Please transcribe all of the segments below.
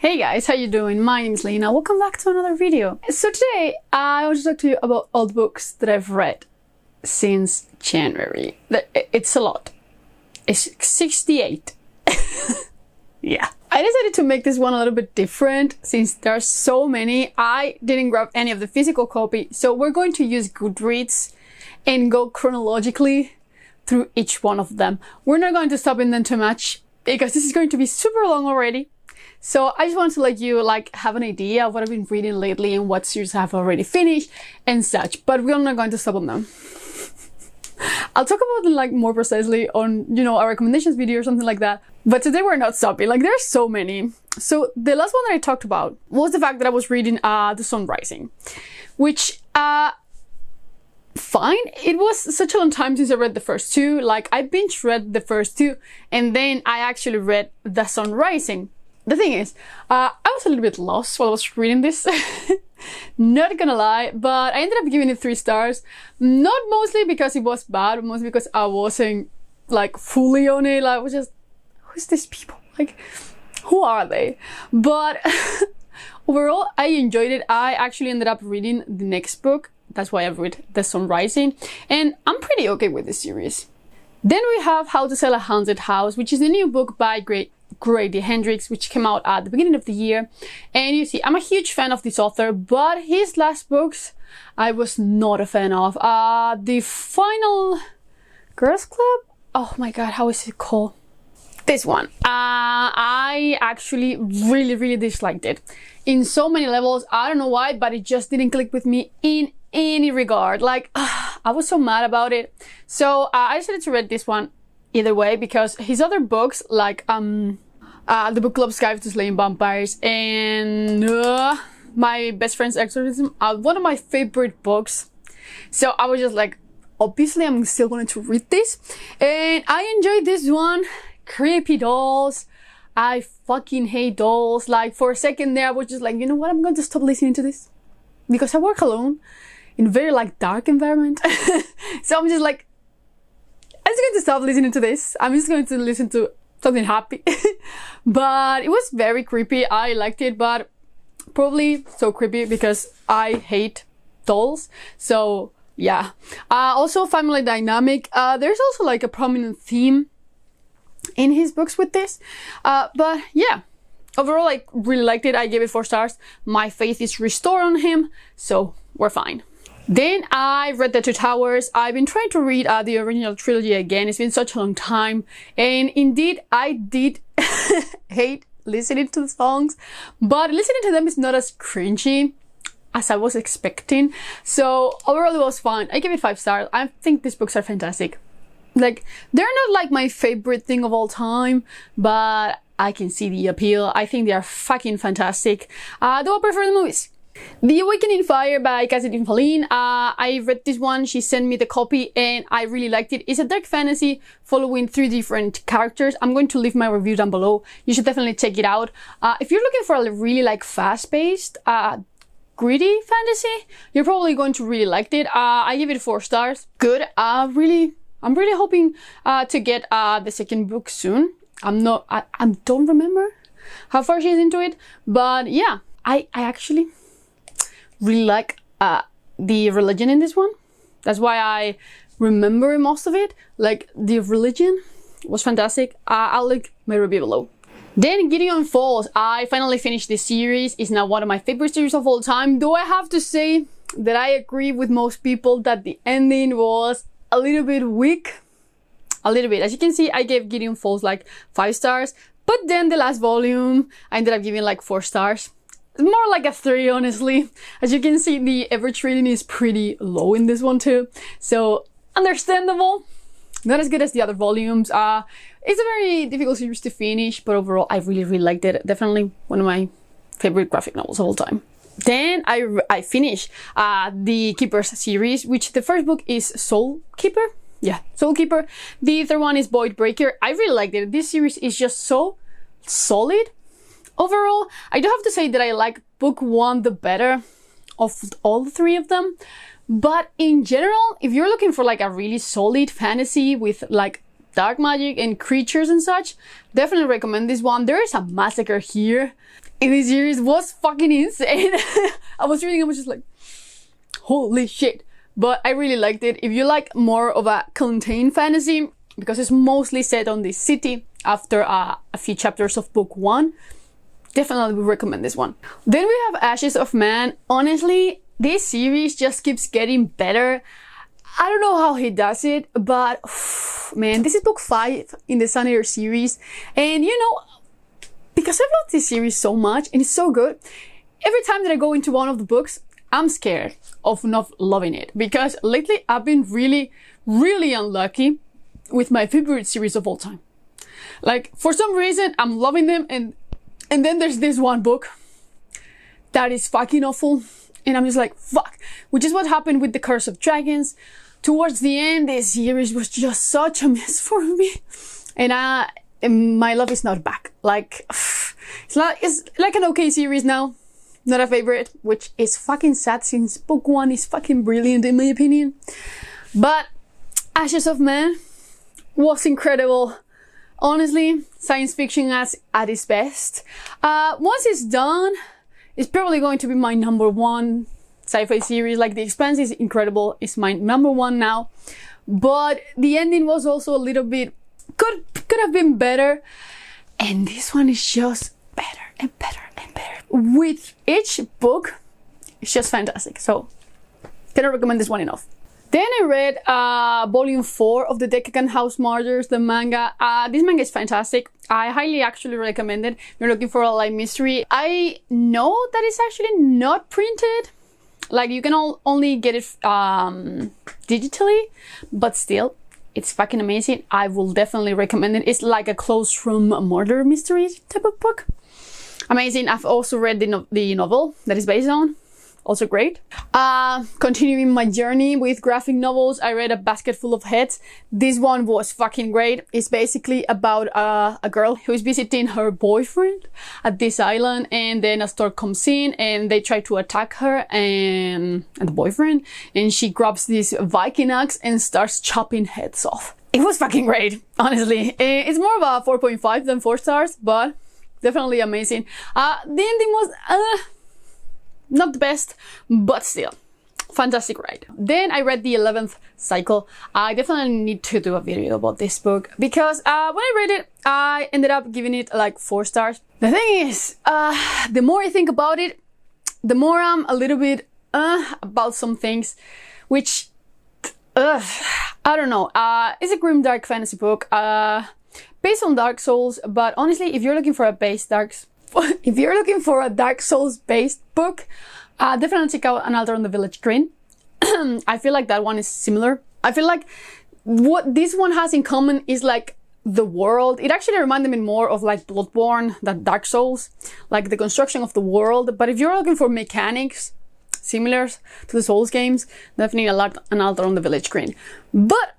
Hey guys, how you doing? My name is Lena. Welcome back to another video. So today I want to talk to you about all the books that I've read since January. It's a lot. It's 68. Yeah. I decided to make this one a little bit different since there are so many. I didn't grab any of the physical copy, so we're going to use Goodreads and go chronologically through each one of them. We're not going to stop in them too much because this is going to be super long already. So I just want to let you have an idea of what I've been reading lately and what series I've already finished and such, but we're not going to stop on them. I'll talk about them more precisely on, a recommendations video or something like that. But today we're not stopping. There's so many. So the last one that I talked about was the fact that I was reading The Sun Rising, which fine. It was such a long time since I read the first two. I binge read the first two and then I actually read The Sun Rising. The thing is, I was a little bit lost while I was reading this. Not gonna lie, but I ended up giving it 3 stars. Not mostly because it was bad, but mostly because I wasn't fully on it. I was just, who's these people? Who are they? But overall, I enjoyed it. I actually ended up reading the next book. That's why I've read The Sun Rising, and I'm pretty okay with this series. Then we have How to Sell a Haunted House, which is a new book by Grady Hendrix, which came out at the beginning of the year. And you see, I'm a huge fan of this author, but his last books I was not a fan of. The Final Girls Club? Oh my god, how is it called? This one. I actually really disliked it in so many levels. I don't know why, but it just didn't click with me in any regard. I was so mad about it. So I decided to read this one either way, because his other books The Book Club's Guide to Slaying Vampires and My Best Friend's Exorcism are one of my favorite books. So I was just obviously I'm still going to read this, and I enjoyed this one. Creepy dolls. I fucking hate dolls. For a second there I was just you know what, I'm going to stop listening to this because I work alone in a very dark environment. So I'm just I'm just going to stop listening to this. I'm just going to listen to something happy. But it was very creepy. I liked it, but probably so creepy because I hate dolls. So yeah. Also family dynamic. There's also a prominent theme in his books with this. But yeah. Overall, I really liked it. I gave it 4 stars. My faith is restored on him, so we're fine. Then I read The Two Towers. I've been trying to read the original trilogy again. It's been such a long time. And indeed, I did hate listening to the songs, but listening to them is not as cringy as I was expecting. So overall, it was fine. I give it 5 stars. I think these books are fantastic. They're not my favorite thing of all time, but I can see the appeal. I think they are fucking fantastic. Though I prefer the movies. The Awakening Fire by Cassidy Falline. I read this one. She sent me the copy and I really liked it. It's a dark fantasy following 3 different characters. I'm going to leave my review down below. You should definitely check it out. If you're looking for a really fast-paced, gritty fantasy, you're probably going to really like it. I give it 4 stars. Good. I'm really hoping to get the second book soon. I don't remember how far she's into it, but yeah, I actually really like the religion in this one. That's why I remember most of it. The religion was fantastic. I'll link my review below. Then Gideon Falls. I finally finished this series. It's now one of my favorite series of all time, though I have to say that I agree with most people that the ending was a little bit weak. A little bit. As you can see, I gave Gideon Falls 5 stars, but then the last volume I ended up giving 4 stars. More a 3, honestly. As you can see, the average rating is pretty low in this one too. So, understandable. Not as good as the other volumes. It's a very difficult series to finish, but overall, I really liked it. Definitely one of my favorite graphic novels of all time. Then I finished the Keepers series, which the first book is Soul Keeper. Yeah, Soul Keeper. The third one is Void Breaker. I really liked it. This series is just so solid. Overall, I do have to say that I like book 1 the better of all 3 of them. But in general, if you're looking for a really solid fantasy with dark magic and creatures and such, definitely recommend this one. There is a massacre here. in this series was fucking insane. I was reading, I was just like, holy shit. But I really liked it. If you like more of a contained fantasy, because it's mostly set on this city after a few chapters of book 1, definitely would recommend this one. Then we have Ashes of Man. Honestly, this series just keeps getting better. I don't know how he does it, but man, this is book 5 in the Sun series. And you know, because I love this series so much and it's so good, every time that I go into one of the books, I'm scared of not loving it, because lately I've been really, really unlucky with my favorite series of all time. Like, for some reason, I'm loving them, and then there's this one book that is fucking awful, and I'm just like, fuck. Which is what happened with The Curse of Dragons. Towards the end, this series was just such a mess for me, and my love is not back. Like, it's like an okay series now. Not a favorite, which is fucking sad since book 1 is fucking brilliant in my opinion. But Ashes of Man was incredible. Honestly, science fiction at its best. Once it's done, it's probably going to be my #1 sci-fi series. Like, The Expanse is incredible. It's my #1 now. But the ending was also a little bit, could have been better. And this one is just better and better and better. With each book, it's just fantastic. So, cannot recommend this one enough. Then I read volume 4 of the Decagon House Martyrs, the manga. This manga is fantastic. I highly actually recommend it if you're looking for a light mystery. I know that it's actually not printed. Like, you can only get it digitally, but still, it's fucking amazing. I will definitely recommend it. It's like a close from a murder mystery type of book. Amazing. I've also read the novel that is based on. Also great. Continuing my journey with graphic novels, I read A Basket Full of Heads. This one was fucking great. It's basically about a girl who is visiting her boyfriend at this island, and then a storm comes in and they try to attack her and the boyfriend, and she grabs this Viking axe and starts chopping heads off. It was fucking great, honestly. It's more of a 4.5 than 4 stars, but definitely amazing. The ending was not the best, but still, fantastic ride. Then I read the 11th Cycle. I definitely need to do a video about this book, because when I read it, I ended up giving it like 4 stars. The thing is, the more I think about it, the more I'm a little bit about some things, which, I don't know. It's a grim dark fantasy book, based on Dark Souls, but honestly, if you're looking for a Dark Souls based book, definitely check out An Altar on the Village Green. I feel like that one is similar. I feel like what this one has in common is like the world. It actually reminded me more of like Bloodborne than Dark Souls, like the construction of the world. But if you're looking for mechanics similar to the Souls games, definitely An Altar on the Village Green. But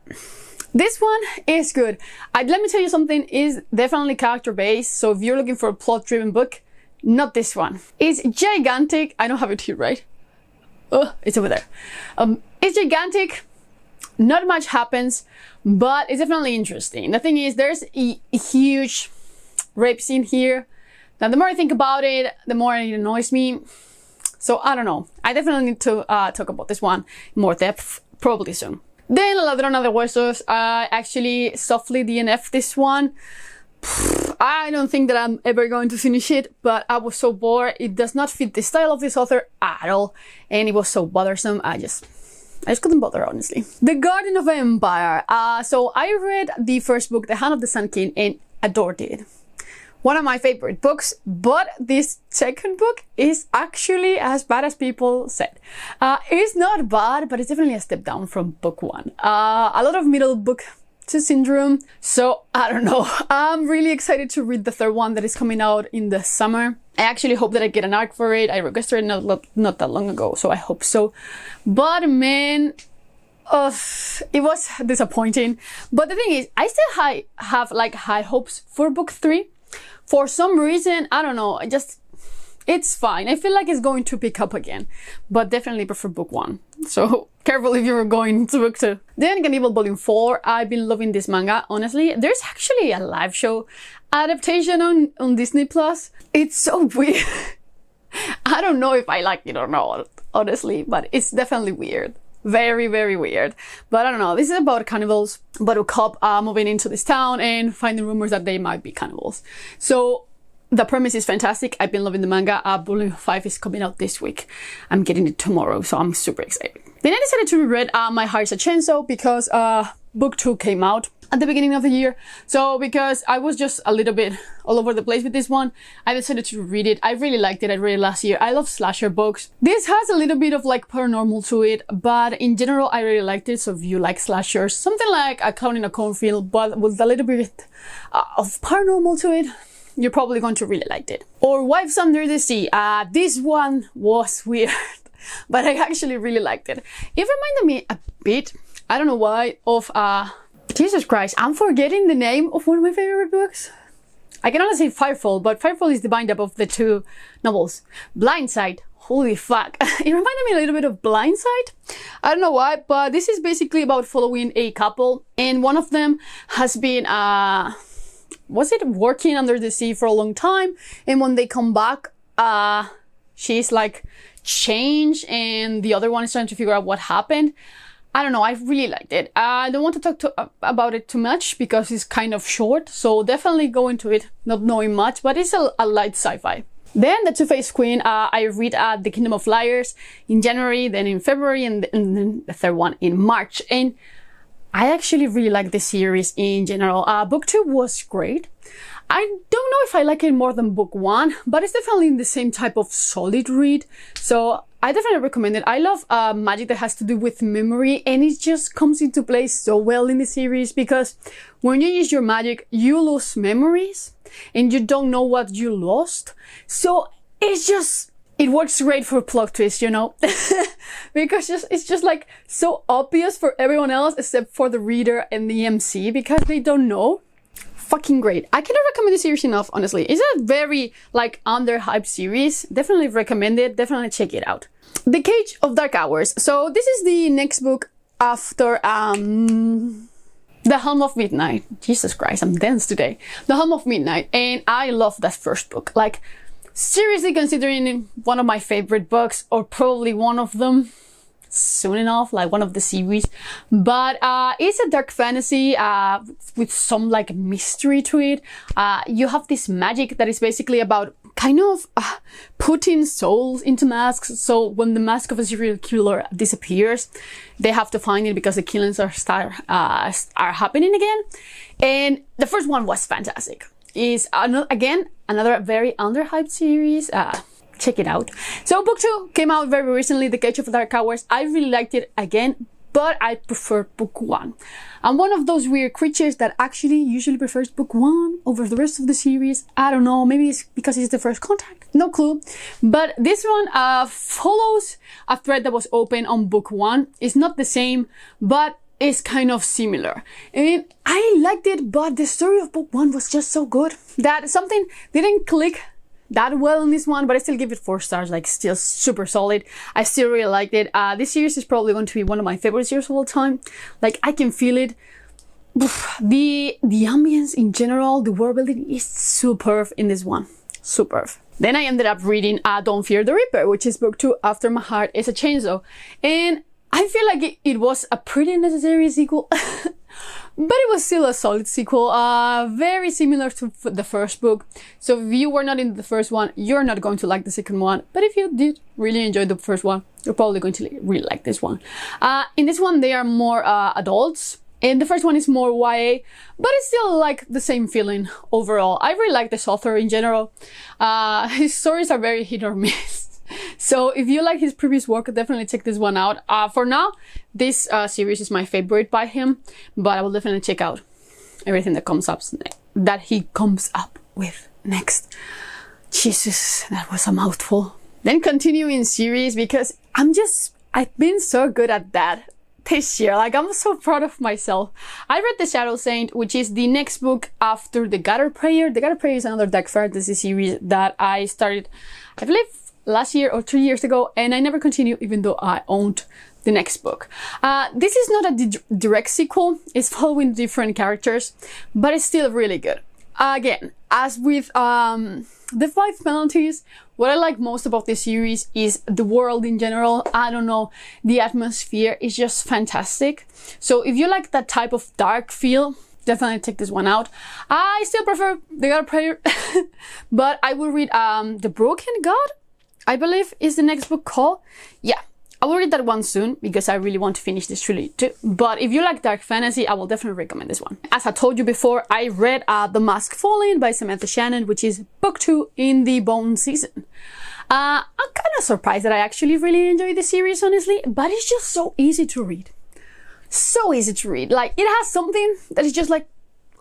this one is good. Let me tell you something, is definitely character based. So if you're looking for a plot driven book, not this one. It's gigantic. I don't have it here, right? Oh, it's over there. It's gigantic. Not much happens, but it's definitely interesting. The thing is, there's a huge rape scene here. Now, the more I think about it, the more it annoys me. So I don't know. I definitely need to talk about this one in more depth, probably soon. Then Ladrona de Huesos, I actually softly DNF this one. I don't think that I'm ever going to finish it, but I was so bored. It does not fit the style of this author at all, and it was so bothersome. I just couldn't bother, honestly. The Garden of Empire. So I read the first book, The Hand of the Sun King, and adored it. One of my favorite books, but this second book is actually as bad as people said. It's not bad, but it's definitely a step down from book 1. A lot of middle book to syndrome, so I don't know. I'm really excited to read the third one that is coming out in the summer. I actually hope that I get an arc for it. I requested it not that long ago, so I hope so. But man, it was disappointing. But the thing is, I still have like high hopes for book 3. For some reason, I don't know, it's fine. I feel like it's going to pick up again, but definitely prefer book 1. So careful if you're going to book 2. Then Gannibal Volume 4. I've been loving this manga, honestly. There's actually a live show. adaptation on Disney Plus. It's so weird. I don't know if I like it or not, honestly, but it's definitely weird. Very, very weird. But I don't know. This is about cannibals, but a cop moving into this town and finding rumors that they might be cannibals. So the premise is fantastic. I've been loving the manga. Volume 5 is coming out this week. I'm getting it tomorrow, so I'm super excited. Then I decided to reread My Heart's a Chainsaw because book 2 came out at the beginning of the year. So because I was just a little bit all over the place with this one, I decided to read it. I really liked it. I read it last year. I love slasher books. This has a little bit of like paranormal to it, but in general, I really liked it. So if you like slashers, something like A Clown in a Cornfield, but with a little bit of paranormal to it, you're probably going to really like it. Or Wives Under the Sea. This one was weird, but I actually really liked it. It reminded me a bit, I don't know why, of Jesus Christ, I'm forgetting the name of one of my favorite books. I can only say Firefall, but Firefall is the bind-up of the two novels. Blindside, holy fuck. It reminded me a little bit of Blindside. I don't know why, but this is basically about following a couple, and one of them has been, working under the sea for a long time, and when they come back, she's like changed, and the other one is trying to figure out what happened. I don't know, I really liked it. I don't want to talk about it too much because it's kind of short, so definitely go into it not knowing much, but it's a light sci-fi. Then The Two-Faced Queen, I read The Kingdom of Liars in January, then in February, and then the third one in March. And I actually really like the series in general. Book 2 was great. I don't know if I like it more than book 1, but it's definitely in the same type of solid read. So I definitely recommend it. I love magic that has to do with memory, and it just comes into place so well in the series because when you use your magic, you lose memories and you don't know what you lost. So it works great for plot twists, you know, because it's just like so obvious for everyone else except for the reader and the MC because they don't know. Fucking great. I cannot recommend this series enough, honestly. It's a very like underhyped series. Definitely recommend it. Definitely check it out. The Cage of Dark Hours. So this is the next book after The Helm of Midnight. Jesus Christ, I'm dense today. The Helm of Midnight. And I love that first book. Like, seriously considering it one of my favorite books, or probably one of them soon enough, like one of the series. But it's a dark fantasy with some like mystery to it. You have this magic that is basically about kind of putting souls into masks. So when the mask of a serial killer disappears, they have to find it because the killings are happening again. And the first one was fantastic. It's another very underhyped series. Check it out. So book 2 came out very recently, The Cage of Dark Hours. I really liked it again, but I prefer book 1. I'm one of those weird creatures that actually usually prefers book 1 over the rest of the series. I don't know, maybe it's because it's the first contact, no clue. But this one follows a thread that was open on book 1. It's not the same, but it's kind of similar. And I liked it, but the story of book 1 was just so good that something didn't click that well in this one, but I still give it 4 stars, like still super solid. I still really liked it. This series is probably going to be one of my favorite series of all time. Like, I can feel it. The ambience in general, the world building is superb in this one. Superb. Then I ended up reading Don't Fear the Reaper, which is book 2 after My Heart is a Chainsaw. And I feel like it was a pretty necessary sequel. But it was still a solid sequel, very similar to the first book. So if you were not in the first one, you're not going to like the second one. But if you did really enjoy the first one, you're probably going to really like this one. In this one, they are more adults. And the first one is more YA, but it's still like the same feeling overall. I really like this author in general. His stories are very hit or miss. So if you like his previous work, definitely check this one out. For now, this series is my favorite by him, but I will definitely check out everything that he comes up with next. Jesus, that was a mouthful. Then continuing series, because I've been so good at that this year. Like, I'm so proud of myself. I read The Shadow Saint, which is the next book after The Gutter Prayer. The Gutter Prayer is another dark fantasy series that I started, I believe, last year or 2 years ago, and I never continued even though I owned the next book. This is not a direct sequel, it's following different characters, but it's still really good. again, as with the 5 penalties, what I like most about this series is the world in general. I don't know, the atmosphere is just fantastic. So if you like that type of dark feel, definitely check this one out. I still prefer The God Prayer, but I will read The Broken God, I believe is the next book called. Yeah, I will read that one soon because I really want to finish this trilogy too. But if you like dark fantasy, I will definitely recommend this one. As I told you before, I read The Mask Falling by Samantha Shannon, which is book 2 in the Bone season. I'm kind of surprised that I actually really enjoy the series, honestly, but it's just so easy to read. So easy to read. Like, it has something that is just like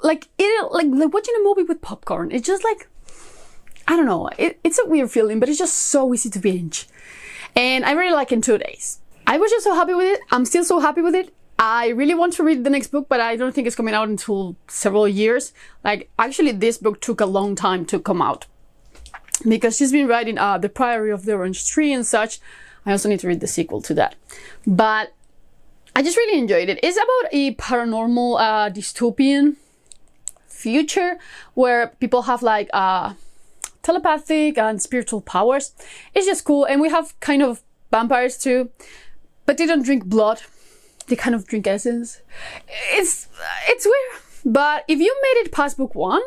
watching a movie with popcorn. It's just like, I don't know, it's a weird feeling, but it's just so easy to binge. And I really like it in 2 days. I was just so happy with it. I'm still so happy with it. I really want to read the next book, but I don't think it's coming out until several years. Like, actually, this book took a long time to come out because she's been writing The Priory of the Orange Tree and such. I also need to read the sequel to that. But I just really enjoyed it. It's about a paranormal dystopian future where people have like telepathic and spiritual powers. It's just cool, and we have kind of vampires too, but they don't drink blood. They kind of drink essence. It's weird, but if you made it past book 1,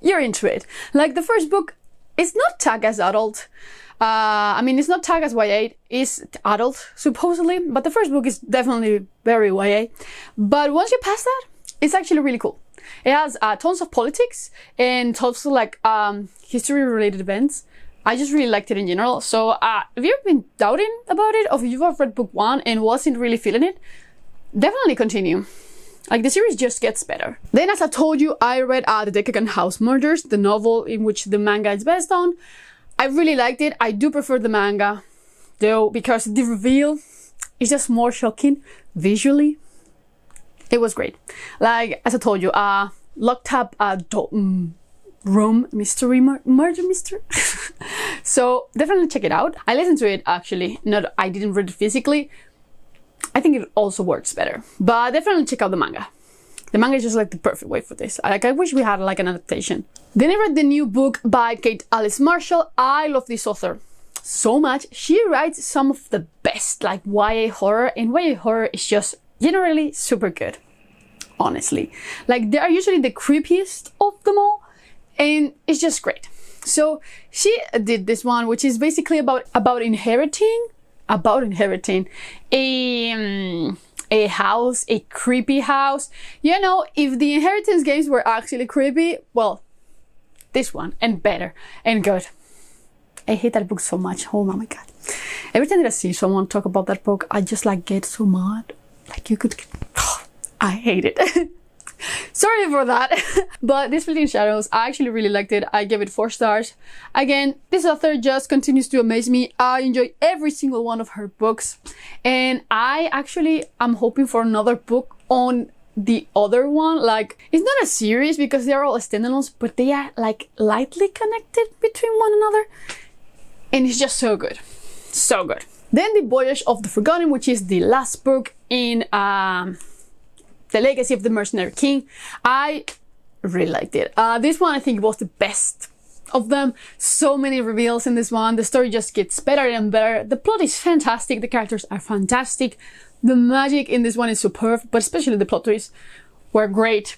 you're into it. Like, the first book is not tagged as adult. I mean, it's not tagged as YA. It's adult supposedly, but the first book is definitely very YA. But once you pass that, it's actually really cool. It has tons of politics and tons of like history-related events. I just really liked it in general. So if you've been doubting about it, or if you've read book 1 and wasn't really feeling it, definitely continue. Like, the series just gets better. Then, as I told you, I read the Decagon House Murders, the novel in which the manga is based on. I really liked it. I do prefer the manga, though, because the reveal is just more shocking visually. It was great. Like, as I told you, locked up room mystery, murder mystery. So definitely check it out. I listened to it actually. I didn't read it physically. I think it also works better. But definitely check out the manga. The manga is just like the perfect way for this. Like, I wish we had like an adaptation. Then I read the new book by Kate Alice Marshall. I love this author so much. She writes some of the best like YA horror, and YA horror is just generally super good, honestly. Like, they are usually the creepiest of them all, and it's just great. So she did this one, which is basically about inheriting a house, a creepy house. You know, if the inheritance games were actually creepy, well, this one, and better, and good. I hate that book so much. Oh my god. Every time that I see someone talk about that book, I just like get so mad. Like, you could... I hate it. Sorry for that. But this Fleeting Shadows, I actually really liked it. I gave it 4 stars. Again, this author just continues to amaze me. I enjoy every single one of her books. And I actually am hoping for another book on the other one. Like, it's not a series because they're all standalones, but they are like lightly connected between one another. And it's just so good. So good. Then the Voyage of the Forgotten, which is the last book in The Legacy of the Mercenary King. I really liked it. This one I think was the best of them. So many reveals in this one. The story just gets better and better. The plot is fantastic. The characters are fantastic. The magic in this one is superb, but especially the plot twists were great.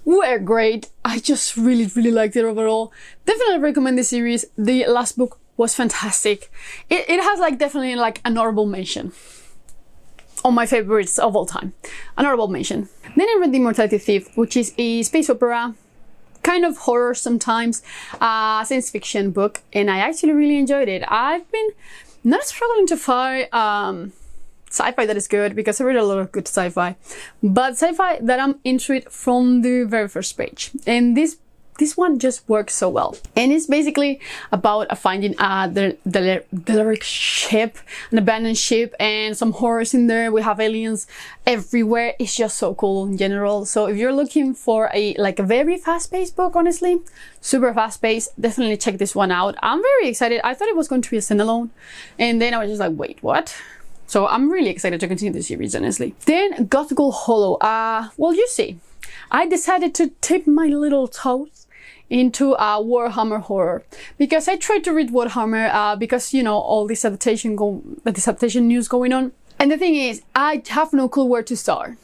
I just really liked it overall. Definitely recommend this series. The last book was fantastic. It has like definitely like an honorable mention on my favorites of all time. An honorable mention. Then I read The Immortality Thief, which is a space opera, kind of horror sometimes, science fiction book, and I actually really enjoyed it. I've been not struggling to find sci-fi that is good, because I read a lot of good sci-fi, but sci-fi that I'm into it from the very first page. And this one just works so well. And it's basically about finding the derelict ship, an abandoned ship, and some horrors in there. We have aliens everywhere. It's just so cool in general. So if you're looking for a very fast-paced book, honestly, super fast-paced, definitely check this one out. I'm very excited. I thought it was going to be a standalone, and then I was just like, wait, what? So I'm really excited to continue the series, honestly. Then Gothgul Hollow. Well, you see. I decided to dip my little toes into Warhammer horror, because I tried to read Warhammer because, you know, all this adaptation news going on. And the thing is, I have no clue where to start.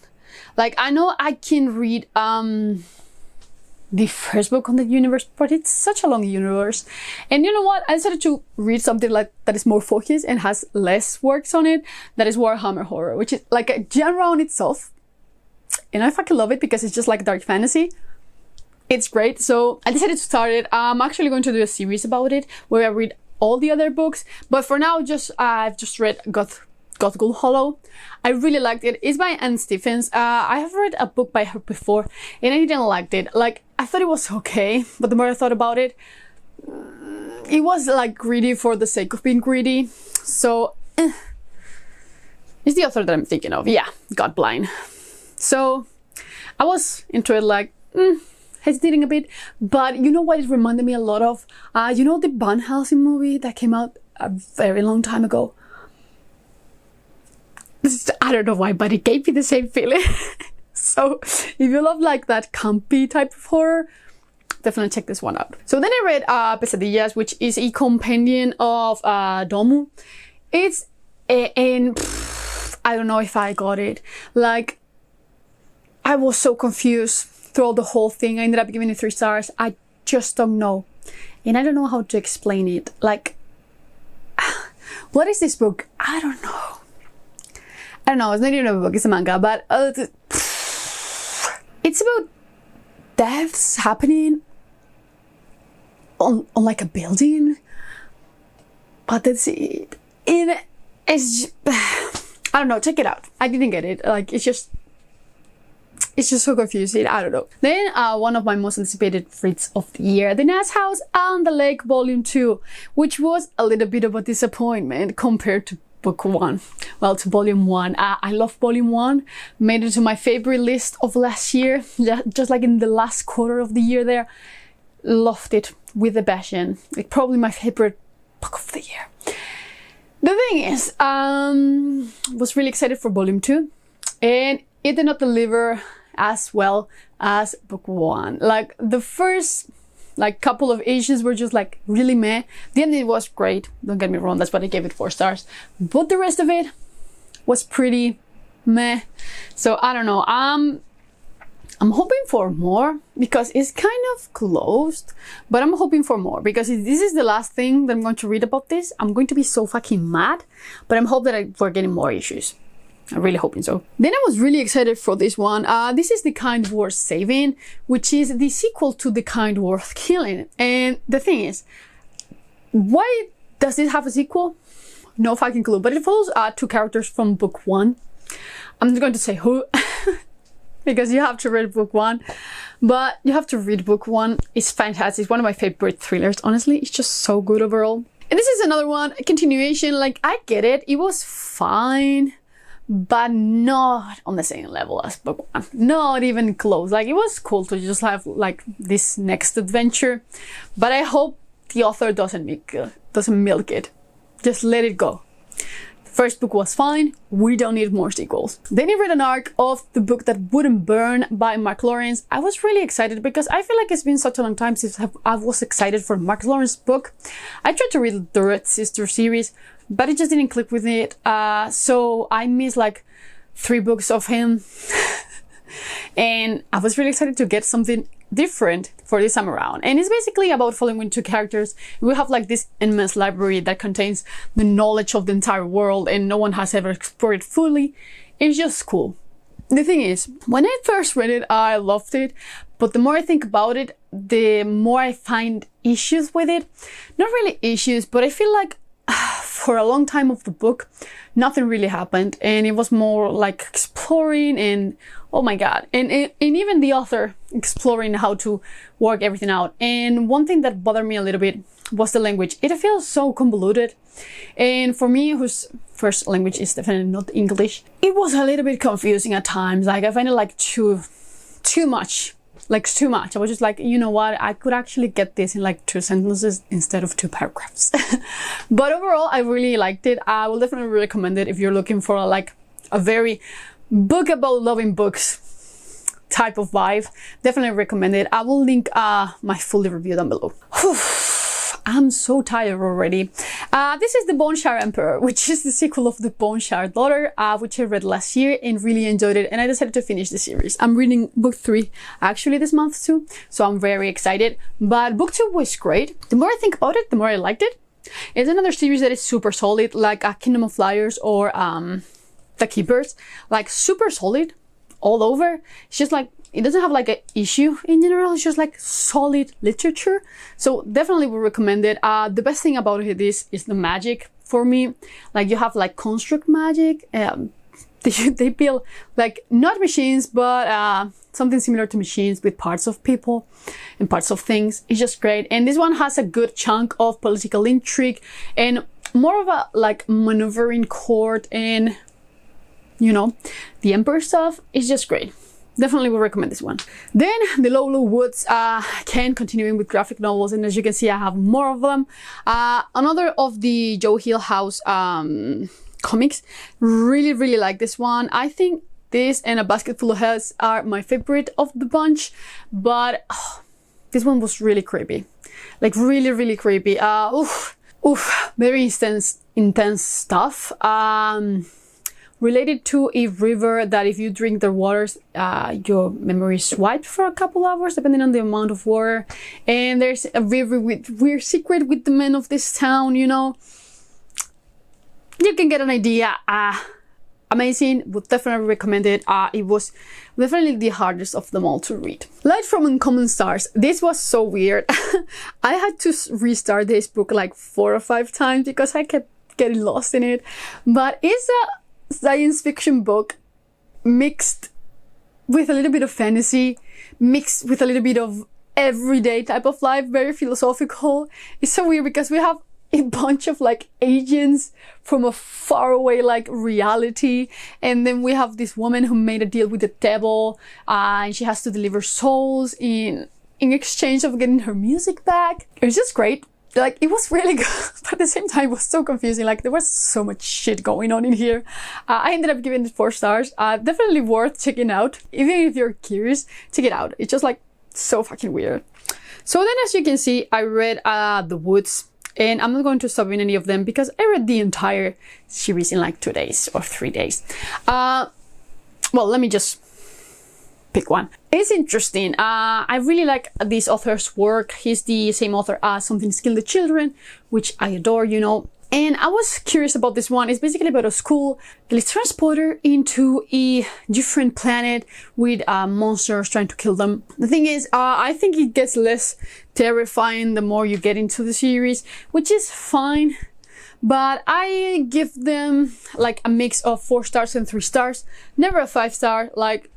Like, I know I can read the first book on the universe, but it's such a long universe. And you know what? I decided to read something like that is more focused and has less works on it. That is Warhammer horror, which is like a genre on itself. And I fucking love it because it's just like dark fantasy. It's great. So I decided to start it. I'm actually going to do a series about it where I read all the other books. But for now, I've just read Gothgul Hollow. I really liked it. It's by Anne Stephens. I have read a book by her before and I didn't like it. Like, I thought it was okay, but the more I thought about it, it was like greedy for the sake of being greedy. So, it's the author that I'm thinking of. Yeah, Godblind. So, I was into it like, hesitating a bit, but you know what it reminded me a lot of? You know the Van Helsing movie that came out a very long time ago? I don't know why, but it gave me the same feeling. So if you love like that campy type of horror, definitely check this one out. So then I read Pesadillas, which is a compendium of Domu. It's and I don't know if I got it. Like, I was so confused throughout the whole thing. I ended up giving it 3 stars. I just don't know, and I don't know how to explain it. Like, what is this book? I don't know. It's not even a book, it's a manga, but it's about deaths happening on like a building, but that's it. And it's, I don't know, check it out. I didn't get it. Like, it's just so confusing. I don't know. Then one of my most anticipated reads of the year, The Nest House and the Lake Volume 2, which was a little bit of a disappointment compared to book 1. Well, to volume 1. I love volume 1. Made it to my favorite list of last year, just like in the last quarter of the year there. Loved it with a passion. It's probably my favorite book of the year. The thing is, was really excited for volume 2, and it did not deliver as well as book 1. Like, the first couple of issues were just like really meh. The ending was great, don't get me wrong, that's why I gave it 4 stars. But the rest of it was pretty meh. So I don't know. I'm hoping for more because it's kind of closed, but I'm hoping for more because if this is the last thing that I'm going to read about this, I'm going to be so fucking mad. But I'm hoping that we're getting more issues. I'm really hoping so. Then I was really excited for this one. This is The Kind Worth Saving, which is the sequel to The Kind Worth Killing. And the thing is, why does it have a sequel? No fucking clue. But it follows 2 characters from book 1. I'm not going to say who, because you have to read book 1. But you have to read book 1. It's fantastic. It's one of my favorite thrillers, honestly. It's just so good overall. And this is another one, a continuation. Like, I get it. It was fine, but not on the same level as book 1. Not even close. Like, it was cool to just have like this next adventure, but I hope the author doesn't milk it. Just let it go. The first book was fine. We don't need more sequels. Then I read an arc of The Book That Wouldn't Burn by Mark Lawrence. I was really excited because I feel like it's been such a long time since I was excited for Mark Lawrence's book. I tried to read the Red Sister series, but it just didn't click with it. So I missed like 3 books of him. And I was really excited to get something different for this time around. And it's basically about following 2 characters. We have like this immense library that contains the knowledge of the entire world and no one has ever explored it fully. It's just cool. The thing is, when I first read it, I loved it. But the more I think about it, the more I find issues with it. Not really issues, but I feel like for a long time of the book, nothing really happened, and it was more like exploring and oh my god, and even the author exploring how to work everything out. And one thing that bothered me a little bit was the language. It feels so convoluted, and for me, whose first language is definitely not English, it was a little bit confusing at times. Like, I find it like too much. Like, too much. I was just like, you know what, I could actually get this in like 2 sentences instead of 2 paragraphs. But overall, I really liked it. I will definitely recommend it if you're looking for like a very book about loving books. type of vibe. Definitely recommend it. I will link my fully review down below. I'm so tired already. This is The Boneshire Emperor, which is the sequel of The Boneshire Daughter, which I read last year and really enjoyed it, and I decided to finish the series. I'm reading book 3 actually this month too, so I'm very excited. But book 2 was great. The more I think about it, the more I liked it. It's another series that is super solid, like Kingdom of Liars or The Keepers. Like super solid all over. It's just like, it doesn't have like an issue in general, it's just like solid literature. So definitely would recommend it. The best thing about it is the magic for me. Like you have like construct magic. They build like not machines, but something similar to machines with parts of people and parts of things. It's just great. And this one has a good chunk of political intrigue and more of a like maneuvering court and, you know, the emperor stuff. Is just great. Definitely will recommend this one. Then the Low Woods, continuing with graphic novels, and as you can see, I have more of them. Another of the Joe Hill House comics. Really like this one. I think this and A Basket Full of Heads are my favorite of the bunch, but this one was really creepy. Like really creepy. Very intense stuff. Related to a river that if you drink their waters, your memory is wiped for a couple hours, depending on the amount of water. And there's a river with weird secret with the men of this town, you know. You can get an idea. Amazing, would definitely recommend it. It was definitely the hardest of them all to read. Light from Uncommon Stars. This was so weird. I had to restart this book like 4 or 5 times because I kept getting lost in it. But it's a science fiction book mixed with a little bit of fantasy, mixed with a little bit of everyday type of life, very philosophical. It's so weird because we have a bunch of like agents from a faraway like reality, and then we have this woman who made a deal with the devil, and she has to deliver souls in exchange of getting her music back. It's just great. Like, it was really good, but at the same time, it was so confusing. Like, there was so much shit going on in here. I ended up giving it 4 stars. Definitely worth checking out. Even if you're curious, check it out. It's just, like, so fucking weird. So then, as you can see, I read The Woods. And I'm not going to stop in any of them because I read the entire series in, like, 2 days or 3 days. Well, let me just pick one. It's interesting. I really like this author's work. He's the same author as Something to Kill the Children, which I adore, you know. And I was curious about this one. It's basically about a school that is transported into a different planet with monsters trying to kill them. The thing is, I think it gets less terrifying the more you get into the series, which is fine. But I give them like a mix of 4 stars and 3 stars. Never a 5 star, like,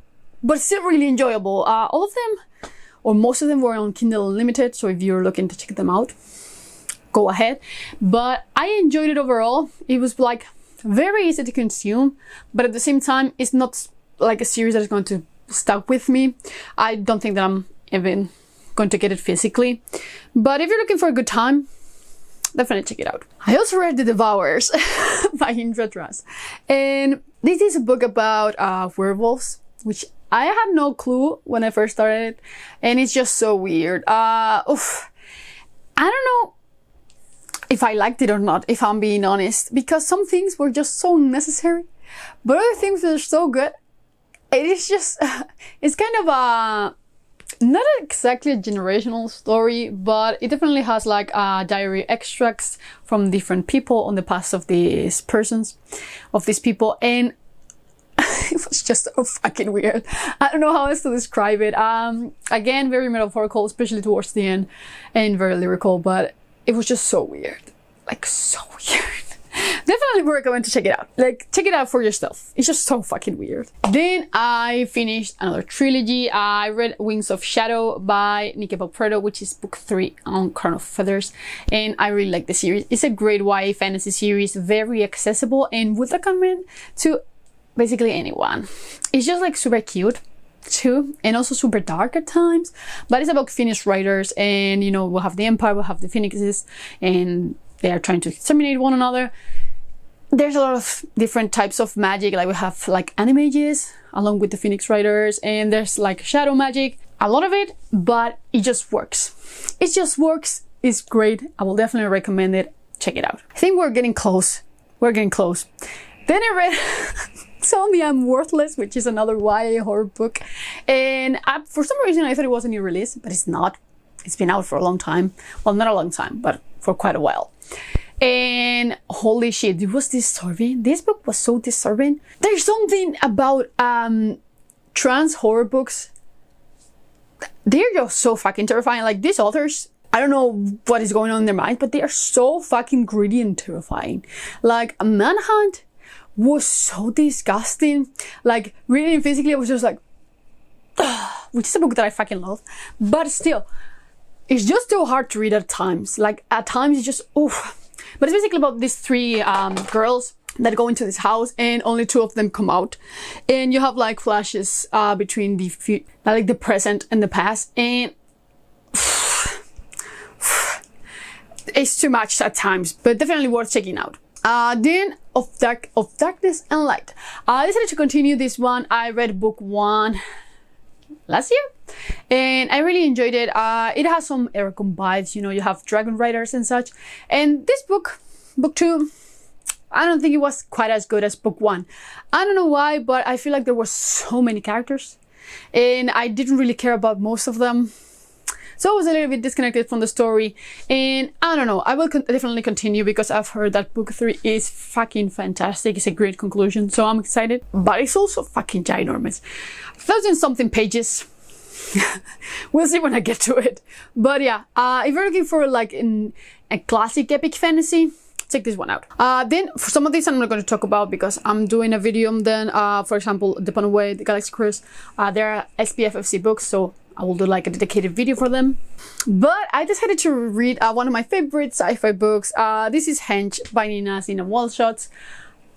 but still really enjoyable. All of them, or most of them, were on Kindle Unlimited, so if you're looking to check them out, go ahead. But I enjoyed it overall. It was like very easy to consume, but at the same time, it's not like a series that is going to stuck with me. I don't think that I'm even going to get it physically. But if you're looking for a good time, definitely check it out. I also read The Devourers by Indra Dras. And this is a book about werewolves, which I had no clue when I first started it, and it's just so weird. I don't know if I liked it or not, if I'm being honest, because some things were just so necessary, but other things were so good. It is just, it's kind of not exactly a generational story, but it definitely has like diary extracts from different people on the past of these persons, of these people, and it was just so fucking weird. I don't know how else to describe it. Again, very metaphorical, especially towards the end, and very lyrical, but it was just so weird. Like, so weird. Definitely recommend to check it out. Like, check it out for yourself. It's just so fucking weird. Then I finished another trilogy. I read Wings of Shadow by Nicky Valpredo, which is book 3 on Crown of Feathers. And I really like the series. It's a great YA fantasy series, very accessible, and would recommend to basically anyone. It's just like super cute too, and also super dark at times, but it's about Finnish writers, and you know, we'll have the Empire, we'll have the Phoenixes, and they are trying to exterminate one another. there's a lot of different types of magic. Like we have like animages along with the Phoenix Riders, and there's like shadow magic, a lot of it, but it just works. It just works. It's great. I will definitely recommend it. Check it out. I think we're getting close. We're getting close. Then I read Tell Me I'm Worthless, which is another YA horror book. And for some reason I thought it was a new release, but it's not. It's been out for a long time. Well, not a long time, but for quite a while. And holy shit, it was disturbing. This book was so disturbing. There's something about trans horror books. They're just so fucking terrifying. Like these authors, I don't know what is going on in their mind, but they are so fucking gritty and terrifying. Like a Manhunt was so disgusting. Like reading it physically, I was just like, ugh, which is a book that I fucking love. But still, it's just too hard to read at times. Like at times it's just, oof. But it's basically about these three girls that go into this house, and only two of them come out. And you have like flashes between the present and the past, and it's too much at times, but definitely worth checking out. Then of Darkness and Light. I decided to continue this one. I read book 1 last year, and I really enjoyed it. It has some Eragon vibes, you know, you have dragon riders and such. And this book 2, I don't think it was quite as good as book 1. I don't know why, but I feel like there were so many characters, and I didn't really care about most of them. So I was a little bit disconnected from the story, and I don't know, I will definitely continue because I've heard that book 3 is fucking fantastic. It's a great conclusion, so I'm excited. But it's also fucking ginormous. 1,000-something pages. We'll see when I get to it. But yeah, if you're looking for like a classic epic fantasy, check this one out. Then for some of these I'm not going to talk about because I'm doing a video on them. For example, The Pun Away, The Galaxy Curse, they're SPFFC books, so I will do like a dedicated video for them. But I decided to read one of my favorite sci-fi books. This is Hench by Nina Zina Walshots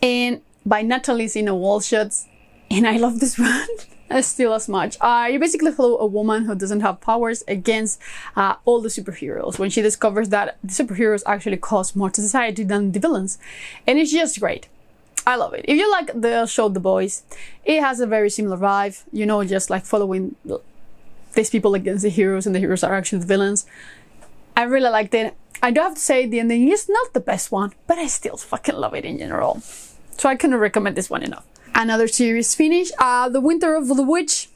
and by Natalie Zina Walshots. And I love this one still as much. You basically follow a woman who doesn't have powers against all the superheroes when she discovers that the superheroes actually cause more to society than the villains. And it's just great. I love it. If you like the show The Boys, it has a very similar vibe. You know, just like following these people against the heroes, and the heroes are actually the villains. I really liked it. I do have to say the ending is not the best one, but I still fucking love it in general. So I couldn't recommend this one enough. Another series finished, The Winter of the Witch,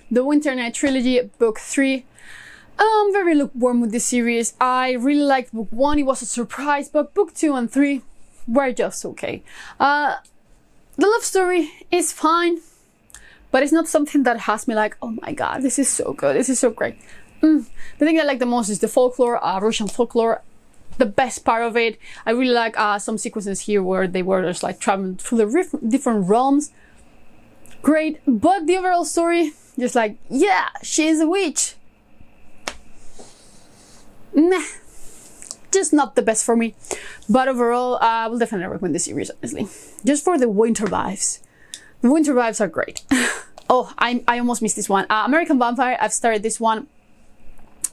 the Winter Night Trilogy, book 3. I'm very lukewarm with this series. I really liked book 1, it was a surprise, but book 2 and 3 were just okay. The love story is fine, but it's not something that has me like, oh my god, this is so good, this is so great. The thing I like the most is the folklore, Russian folklore. The best part of it, I really like some sequences here where they were just like traveling through the different realms. Great, but the overall story, just like, yeah, she's a witch. Nah, just not the best for me. But overall, I will definitely recommend this series, honestly. Just for the winter vibes. The winter vibes are great. Oh, I almost missed this one. American Vampire, I've started this one.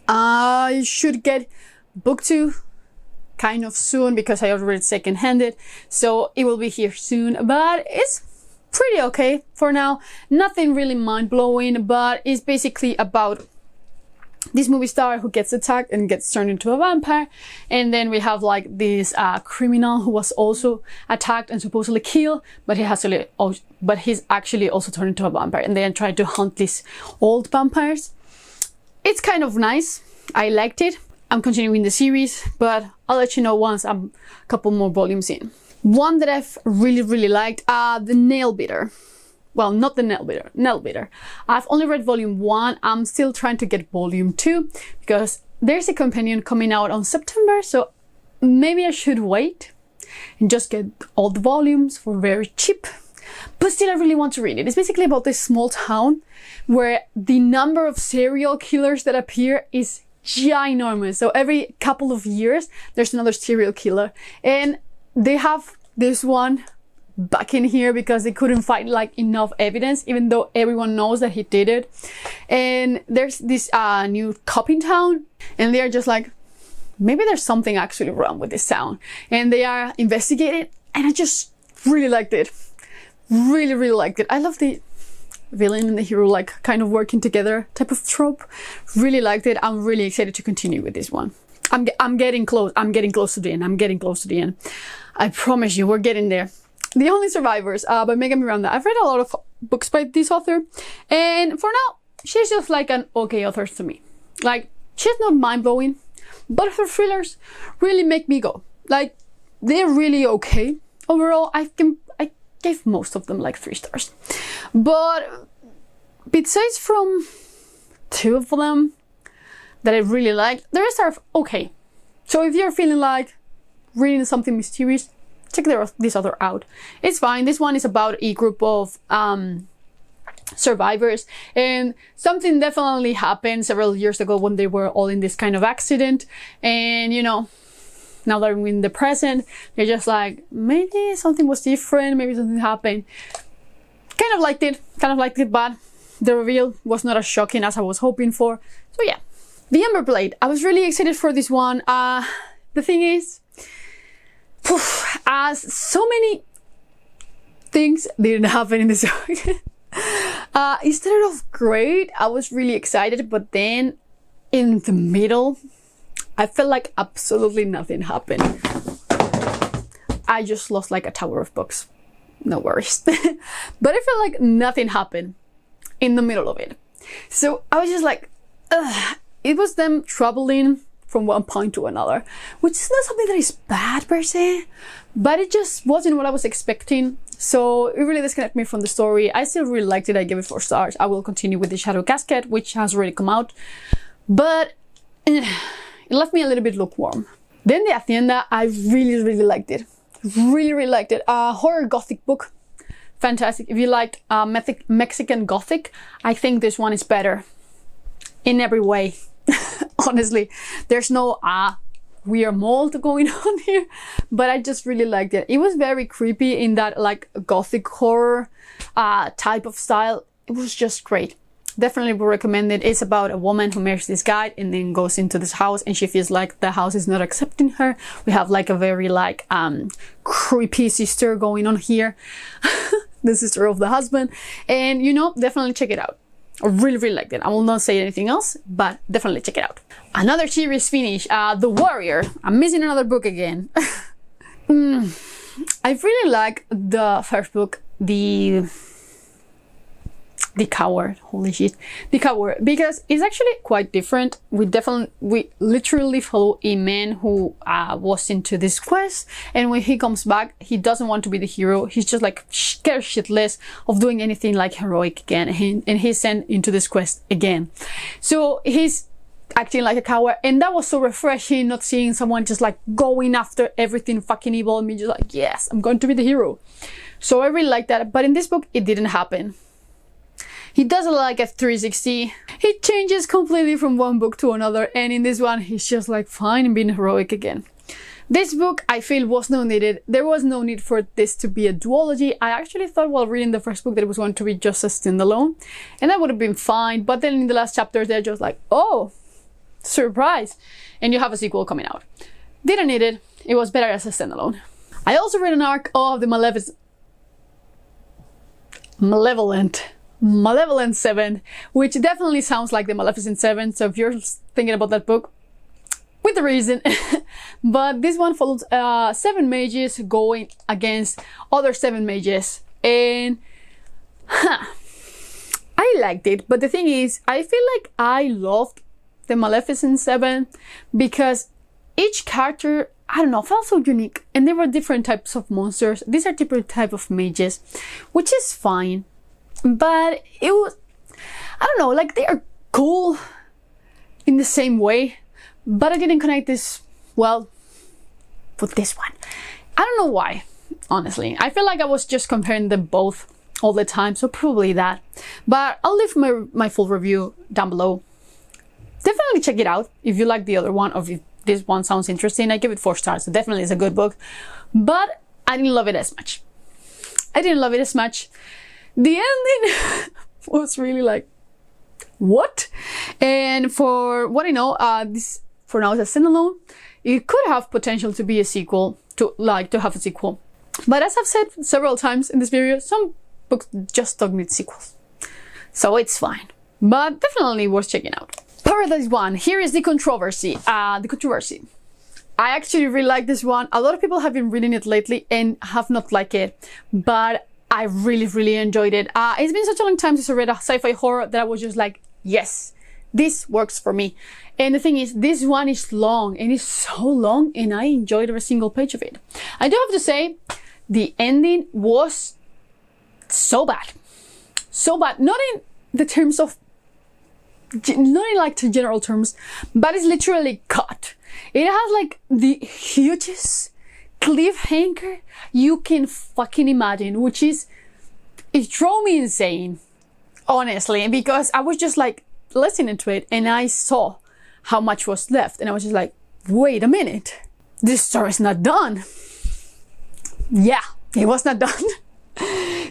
I should get book 2 kind of soon because I already second-handed, so it will be here soon. But it's pretty okay for now. Nothing really mind-blowing, but it's basically about this movie star who gets attacked and gets turned into a vampire, and then we have like this criminal who was also attacked and supposedly killed, but he's actually also turned into a vampire, and then try to hunt these old vampires. It's kind of nice. I liked it. I'm continuing the series, but I'll let you know once I'm a couple more volumes in. One that I've really liked, the Nail Biter. Well, not the Nail Biter. I've only read volume 1. I'm still trying to get volume 2 because there's a companion coming out on September, so maybe I should wait and just get all the volumes for very cheap. But still, I really want to read it. It's basically about this small town where the number of serial killers that appear is ginormous. So every couple of years there's another serial killer, and they have this one back in here because they couldn't find like enough evidence, even though everyone knows that he did it. And there's this new cop in town, and they are just like, maybe there's something actually wrong with this town, and they are investigating. And I just really liked it. Really, really liked it. I love the villain and the hero like kind of working together type of trope. Really liked it. I'm really excited to continue with this one. I'm getting close. I'm getting close to the end. I'm getting close to the end. I promise you, we're getting there. The Only Survivors by Megan Miranda. I've read a lot of books by this author, and for now, she's just like an okay author to me. Like, she's not mind-blowing, but her thrillers really make me go. Like, they're really okay. Overall, I gave most of them like 3 stars. But besides from 2 of them that I really liked, the rest are okay. So if you're feeling like reading something mysterious, check this other out. It's fine. This one is about a group of survivors, and something definitely happened several years ago when they were all in this kind of accident, and you know, now they're in the present, they're just like, maybe something was different, maybe something happened. Kind of liked it, but the reveal was not as shocking as I was hoping for. So yeah. The Ember Blade. I was really excited for this one. The thing is, as so many things didn't happen in this book. It started off great. I was really excited, but then in the middle, I felt like absolutely nothing happened. I just lost like a tower of books. No worries. But I felt like nothing happened in the middle of it. So I was just like, ugh. It was them traveling from one point to another, which is not something that is bad per se, but it just wasn't what I was expecting. So it really disconnected me from the story. I still really liked it. I gave it 4 stars. I will continue with the Shadow Casket, which has already come out, but it left me a little bit lukewarm. Then the Hacienda, I really, really liked it. Really, really liked it. Horror Gothic book. Fantastic. If you liked Mexican Gothic, I think this one is better in every way. Honestly, there's no weird mold going on here, but I just really liked it. It was very creepy in that like gothic horror type of style. It was just great. Definitely would recommend it. It's about a woman who marries this guy and then goes into this house, and she feels like the house is not accepting her. We have like a very like creepy sister going on here. The sister of the husband, and you know, definitely check it out. I really, really liked it. I will not say anything else, but definitely check it out. Another series finish, The Warrior. I'm missing another book again. I really like the first book, The Coward. Holy shit. The Coward, because it's actually quite different. We literally follow a man who was into this quest, and when he comes back, he doesn't want to be the hero. He's just like scared shitless of doing anything like heroic again, and he's sent into this quest again. So he's acting like a coward, and that was so refreshing, not seeing someone just like going after everything fucking evil, and me just like, yes, I'm going to be the hero. So I really like that, but in this book, it didn't happen. He does like a 360. He changes completely from one book to another, and in this one, he's just like fine and being heroic again. This book, I feel, was not needed. There was no need for this to be a duology. I actually thought while reading the first book that it was going to be just a standalone, and that would have been fine, but then in the last chapters, they're just like, oh, surprise, and you have a sequel coming out. Didn't need it. It was better as a standalone. I also read an arc of the Malevolent 7, which definitely sounds like the Maleficent 7, so if you're thinking about that book, with a reason. But this one follows 7 mages going against other 7 mages, and I liked it, but the thing is, I feel like I loved the Maleficent 7 because each character, I don't know, felt so unique, and there were different types of monsters. These are different type of mages, which is fine. But it was, I don't know, like they are cool in the same way, but I didn't connect this well with this one. I don't know why, honestly. I feel like I was just comparing them both all the time, so probably that. But I'll leave my full review down below. Definitely check it out if you like the other one, or if this one sounds interesting. I give it 4 stars, so definitely it's a good book, but I didn't love it as much. The ending was really like, what? And for what I know, this for now is a standalone. It could have potential to be a sequel, to have a sequel. But as I've said several times in this video, some books just don't need sequels. So it's fine. But definitely worth checking out. Paradise 1. Here is the controversy. I actually really like this one. A lot of people have been reading it lately and have not liked it, but I really enjoyed it. It's been such a long time since I read a sci-fi horror that I was just like, yes, this works for me. And the thing is, this one is long, and it's so long, and I enjoyed every single page of it. I do have to say, the ending was so bad. So bad. Not in the terms of, not in like general terms, but it's literally cut. It has like the hugest cliffhanger you can fucking imagine, which is, it drove me insane, honestly, because I was just like listening to it and I saw how much was left and I was just like, wait a minute, this story's not done. Yeah, it was not done.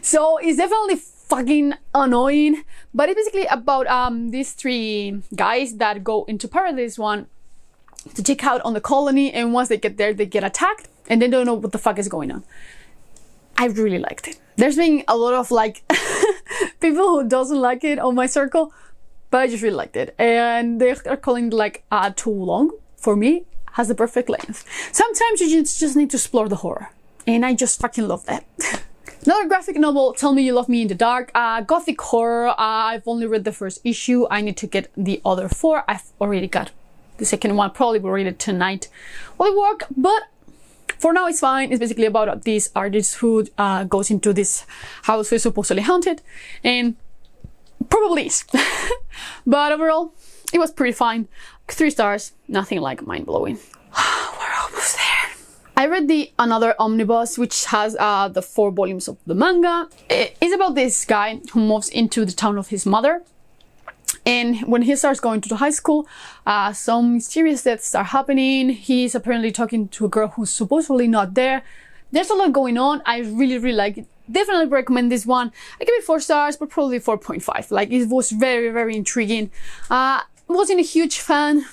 So it's definitely fucking annoying, but it's basically about these 3 guys that go into Paradise 1 to check out on the colony, and once they get there they get attacked and they don't know what the fuck is going on. I really liked it. There's been a lot of like people who doesn't like it on my circle, but I just really liked it, and they are calling it like too long. For me, has the perfect length. Sometimes you just need to explore the horror, and I just fucking love that. Another graphic novel, Tell Me You Love Me in the Dark, gothic horror. I've only read the first issue. I need to get the other 4. I've already got the second one, probably will read it tonight while I work, but for now it's fine. It's basically about this artist who goes into this house who is supposedly haunted, and probably is. But overall, it was pretty fine. 3 stars, nothing like mind-blowing. We're almost there. I read the Another Omnibus, which has the 4 volumes of the manga. It's about this guy who moves into the town of his mother. And when he starts going to the high school, some mysterious deaths are happening. He's apparently talking to a girl who's supposedly not there. There's a lot going on. I really like it. Definitely recommend this one. I give it 4 stars, but probably 4.5. Like, it was very intriguing. Wasn't a huge fan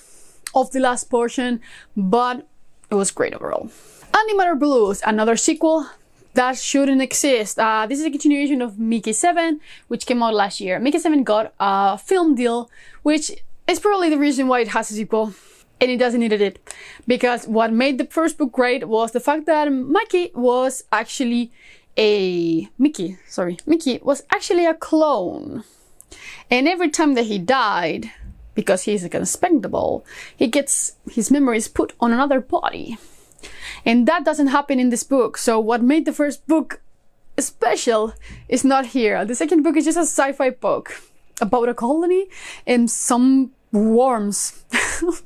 of the last portion, but it was great overall. Antimatter Blues, another sequel that shouldn't exist. This is a continuation of Mickey 7, which came out last year. Mickey 7 got a film deal, which is probably the reason why it has a sequel, and it doesn't need it. Because what made the first book great was the fact that Mickey was actually a clone. And every time that he died, because he's like an expendable, he gets his memories put on another body. And that doesn't happen in this book. So what made the first book special is not here. The second book is just a sci-fi book about a colony and some worms.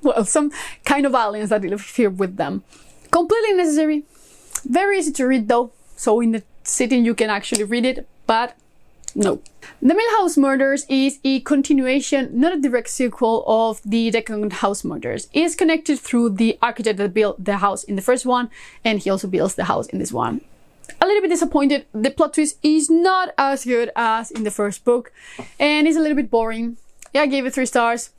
Well, some kind of aliens that live here with them. Completely necessary. Very easy to read though. So in the sitting you can actually read it, but no. The Millhouse Murders is a continuation, not a direct sequel, of the Decagon house murders. It is connected through the architect that built the house in the first one, and he also builds the house in this one. A little bit disappointed. The plot twist is not as good as in the first book, and it's a little bit boring. Yeah, I gave it 3 stars.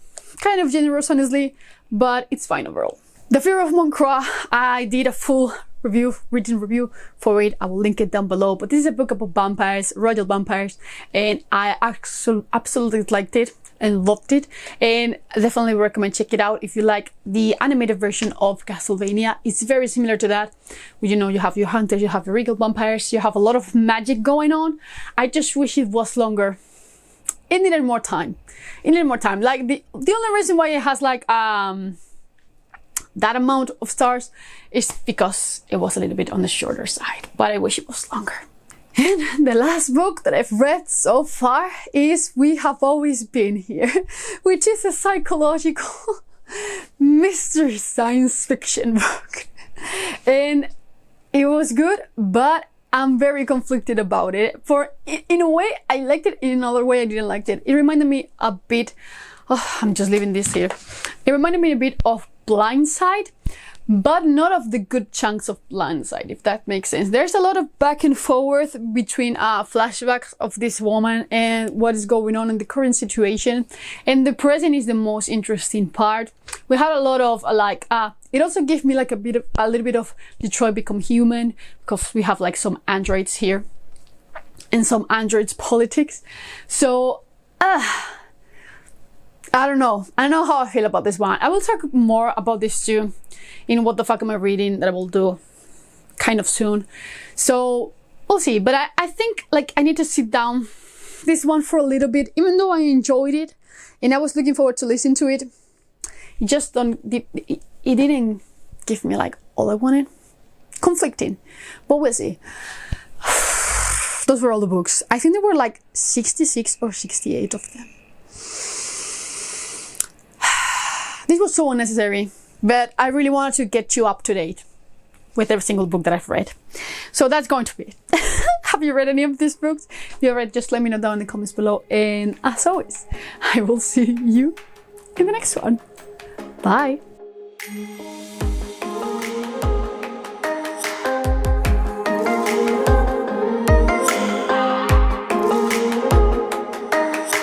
Kind of generous, honestly, but it's fine overall. The Fear of Moncroix, I did a full written review for it. I will link it down below, but this is a book about vampires, royal vampires, and I absolutely liked it and loved it, and definitely recommend check it out if you like the animated version of Castlevania. It's very similar to that. You know, you have your hunters, you have your regal vampires, you have a lot of magic going on. I just wish it was longer. It needed more time. Like the only reason why it has like that amount of stars is because it was a little bit on the shorter side, but I wish it was longer. And the last book that I've read so far is We Have Always Been Here, which is a psychological mystery science fiction book. And it was good, but I'm very conflicted about it. In a way, I liked it. In another way, I didn't like it. It reminded me a bit... Oh, I'm just leaving this here. It reminded me a bit of Blindside, but not of the good chunks of Blindside, if that makes sense. There's a lot of back and forth between flashbacks of this woman and what is going on in the current situation, and the present is the most interesting part. We had a lot of it also gave me like a little bit of Detroit Become Human, because we have like some androids here and some androids politics. So I don't know how I feel about this one. I will talk more about this too in What the Fuck Am I Reading, that I will do kind of soon. So we'll see. But I think like I need to sit down this one for a little bit, even though I enjoyed it and I was looking forward to listen to it. It didn't give me like all I wanted. Conflicting, but we'll see. Those were all the books. I think there were like 66 or 68 of them. This was so unnecessary, but I really wanted to get you up to date with every single book that I've read. So that's going to be it. Have you read any of these books? If you have read, just let me know down in the comments below. And as always, I will see you in the next one. Bye.